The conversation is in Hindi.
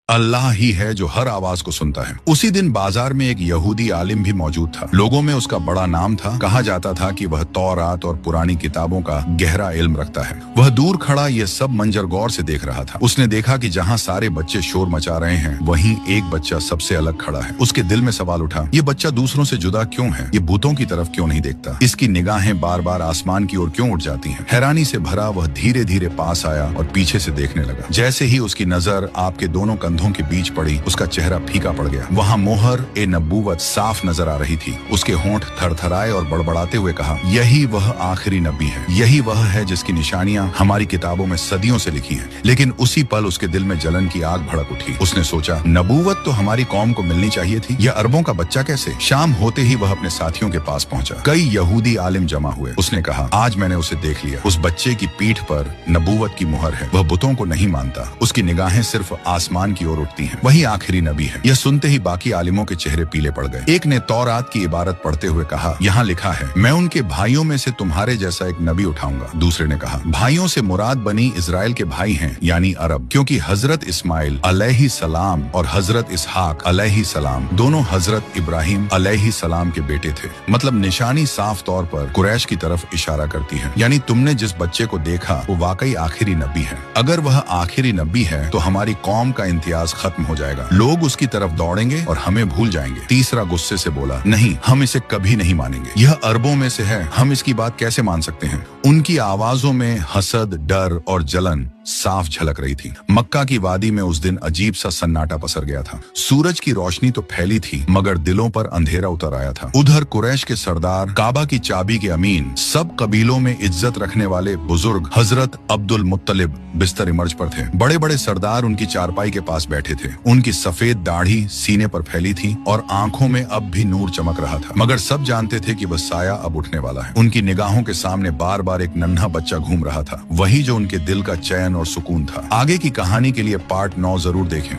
अल्लाह ही है जो हर आवाज को सुनता है। उसी दिन बाजार में एक यहूदी आलिम भी मौजूद था। लोगों में उसका बड़ा नाम था। कहा जाता था कि वह तौरात और पुरानी किताबों का गहरा इल्म रखता है। वह दूर खड़ा ये सब मंजर गौर से देख रहा था। उसने देखा कि जहाँ सारे बच्चे शोर मचा रहे हैं, वहीं एक बच्चा सबसे अलग खड़ा है। उसके दिल में सवाल उठा, ये बच्चा दूसरों से जुदा क्यों है? ये भूतों की तरफ क्यों नहीं देखता? इसकी निगाहें बार बार आसमान की ओर क्यों उठ जाती हैं? हैरानी से भरा वह धीरे धीरे पास आया और पीछे से देखने लगा। जैसे ही उसकी नजर आपके दोनों कंधों के बीच पड़ी, उसका चेहरा फीका पड़ गया। वहाँ मोहर ए नबूवत साफ नजर आ रही थी। उसके होंठ थरथराए और बड़बड़ाते हुए कहा, यही वह आखिरी नबी है। यही वह है जिसकी निशानियां हमारी किताबों में सदियों से लिखी हैं। लेकिन उसी पल उसके दिल में जलन की आग भड़क उठी। उसने सोचा, नबूवत तो हमारी कौम को मिलनी चाहिए थी। यह अरबों का बच्चा कैसे? शाम होते ही वह अपने साथियों के पास पहुंचा। कई यहूदी आलिम जमा हुए। उसने कहा, आज मैंने उसे देख लिया। उस बच्चे की पीठ पर नबूवत की मुहर है। वह बुतों को नहीं मानता। उसकी निगाहें सिर्फ आसमान की ओर उठती हैं। वही आखिरी नबी है। यह सुनते ही बाकी आलिमों के चेहरे पीले पड़ गए। एक ने तौरात की इबारत पढ़ते हुए कहा, यहाँ लिखा है, मैं उनके भाइयों में से तुम्हारे जैसा एक नबी उठाऊंगा। दूसरे ने कहा, भाइयों से मुराद बनी इजराइल के भाई हैं, यानी अरब, क्योंकि हजरत इस्माइल अलैहि सलाम और हजरत इसहाक अलैहि सलाम दोनों हजरत इब्राहिम अलैहि सलाम के बेटे थे। मतलब निशानी साफ तौर पर कुरैश की तरफ इशारा करती है। यानी तुमने जिस बच्चे को देखा वो वाकई आखिरी नबी है। अगर वह आखिरी नबी है तो हमारी कौम का इम्तियाज खत्म हो जाएगा। लोग उसकी तरफ दौड़ेंगे और हमें भूल जाएंगे। तीसरा गुस्से से बोला, नहीं, हम इसे कभी नहीं मानेंगे। यह अरबों में से है, हम इसकी बात कैसे मान सकते हैं? उनकी आवाजों में हसद, डर और जलन साफ झलक रही थी। मक्का की वादी में उस दिन अजीब सा सन्नाटा पसर गया था। सूरज की रोशनी तो फैली थी, मगर दिलों पर अंधेरा उतर आया था। उधर कुरैश के सरदार, काबा की चाबी के अमीन, सब कबीलों में इज्जत रखने वाले बुजुर्ग हजरत अब्दुल मुत्तलिब बिस्तर इमर्ज पर थे। बड़े बड़े सरदार उनकी चारपाई के पास बैठे थे। उनकी सफेद दाढ़ी सीने पर फैली थी और आंखों में अब भी नूर चमक रहा था। मगर सब जानते थे कि वह साया अब उठने वाला है। उनकी निगाहों के सामने बार बार एक नन्हा बच्चा घूम रहा था, वही जो उनके दिल का चैन और सुकून था। आगे की कहानी के लिए पार्ट 9 जरूर देखें।